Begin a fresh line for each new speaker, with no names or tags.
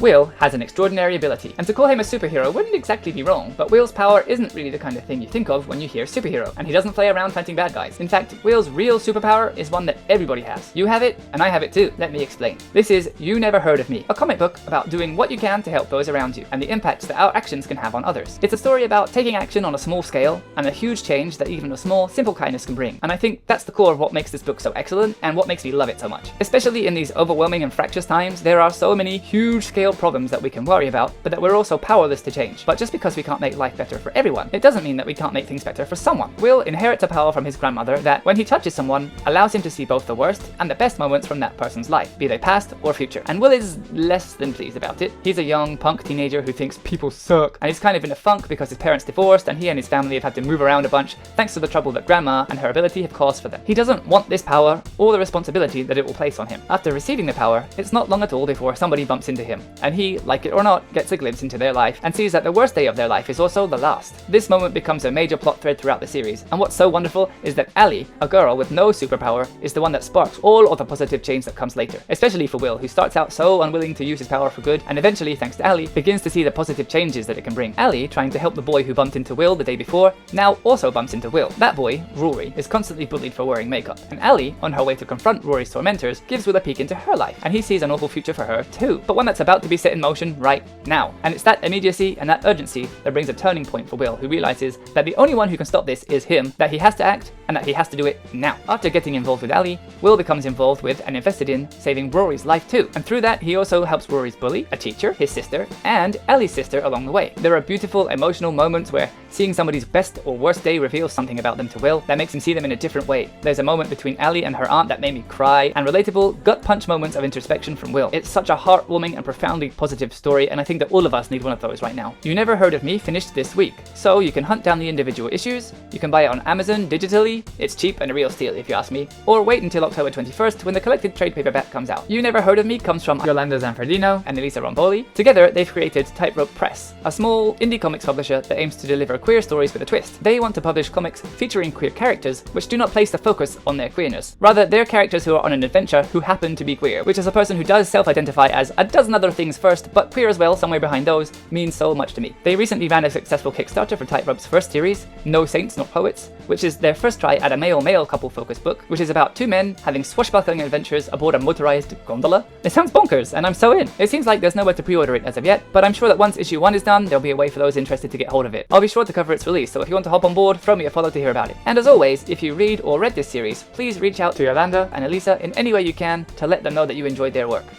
Will has an extraordinary ability, and to call him a superhero wouldn't exactly be wrong, but Will's power isn't really the kind of thing you think of when you hear superhero, and he doesn't play around fighting bad guys. In fact, Will's real superpower is one that everybody has. You have it, and I have it too. Let me explain. This is You Never Heard of Me, a comic book about doing what you can to help those around you, and the impacts that our actions can have on others. It's a story about taking action on a small scale, and the huge change that even a small, simple kindness can bring. And I think that's the core of what makes this book so excellent, and what makes me love it so much. Especially in these overwhelming and fractious times, there are so many huge scale problems that we can worry about, but that we're also powerless to change. But just because we can't make life better for everyone, it doesn't mean that we can't make things better for someone. Will inherits a power from his grandmother that, when he touches someone, allows him to see both the worst and the best moments from that person's life, be they past or future. And Will is less than pleased about it. He's a young punk teenager who thinks people suck, and he's kind of in a funk because his parents divorced and he and his family have had to move around a bunch thanks to the trouble that Grandma and her ability have caused for them. He doesn't want this power or the responsibility that it will place on him. After receiving the power, it's not long at all before somebody bumps into him, and he, like it or not, gets a glimpse into their life and sees that the worst day of their life is also the last. This moment becomes a major plot thread throughout the series, and what's so wonderful is that Allie, a girl with no superpower, is the one that sparks all of the positive change that comes later, especially for Will, who starts out so unwilling to use his power for good, and eventually, thanks to Allie, begins to see the positive changes that it can bring. Allie, trying to help the boy who bumped into Will the day before, now also bumps into Will. That boy, Rory, is constantly bullied for wearing makeup, and Allie, on her way to confront Rory's tormentors, gives Will a peek into her life, and he sees an awful future for her too, but one that's about to be set in motion right now. And it's that immediacy and that urgency that brings a turning point for Will, who realizes that the only one who can stop this is him, that he has to act, and that he has to do it now. After getting involved with Allie, Will becomes involved with and invested in saving Rory's life too, and through that he also helps Rory's bully, a teacher, his sister, and Allie's sister along the way. There are beautiful, emotional moments where seeing somebody's best or worst day reveals something about them to Will that makes him see them in a different way. There's a moment between Allie and her aunt that made me cry, and relatable, gut-punch moments of introspection from Will. It's such a heartwarming and profoundly positive story, and I think that all of us need one of those right now. You Never Heard of Me finished this week, so you can hunt down the individual issues, you can buy it on Amazon digitally, it's cheap and a real steal if you ask me, or wait until October 21st when the collected trade paperback comes out. You Never Heard of Me comes from Yolanda Zanfardino and Elisa Romboli. Together, they've created Tightrope Press, a small indie comics publisher that aims to deliver queer stories with a twist. They want to publish comics featuring queer characters which do not place the focus on their queerness. Rather, they're characters who are on an adventure who happen to be queer, which is a person who does self-identify as a dozen other things first, but queer as well somewhere behind those, means so much to me. They recently ran a successful Kickstarter for Tightrope's first series, No Saints Nor Poets, which is their first try at a male-male couple focus book, which is about two men having swashbuckling adventures aboard a motorized gondola. It sounds bonkers, and I'm so in. It seems like there's nowhere to pre-order it as of yet, but I'm sure that once issue 1 is done, there'll be a way for those interested to get hold of it. I'll be sure to cover its release, so if you want to hop on board, throw me a follow to hear about it. And as always, if you read or read this series, please reach out to Yolanda and Elisa in any way you can to let them know that you enjoyed their work.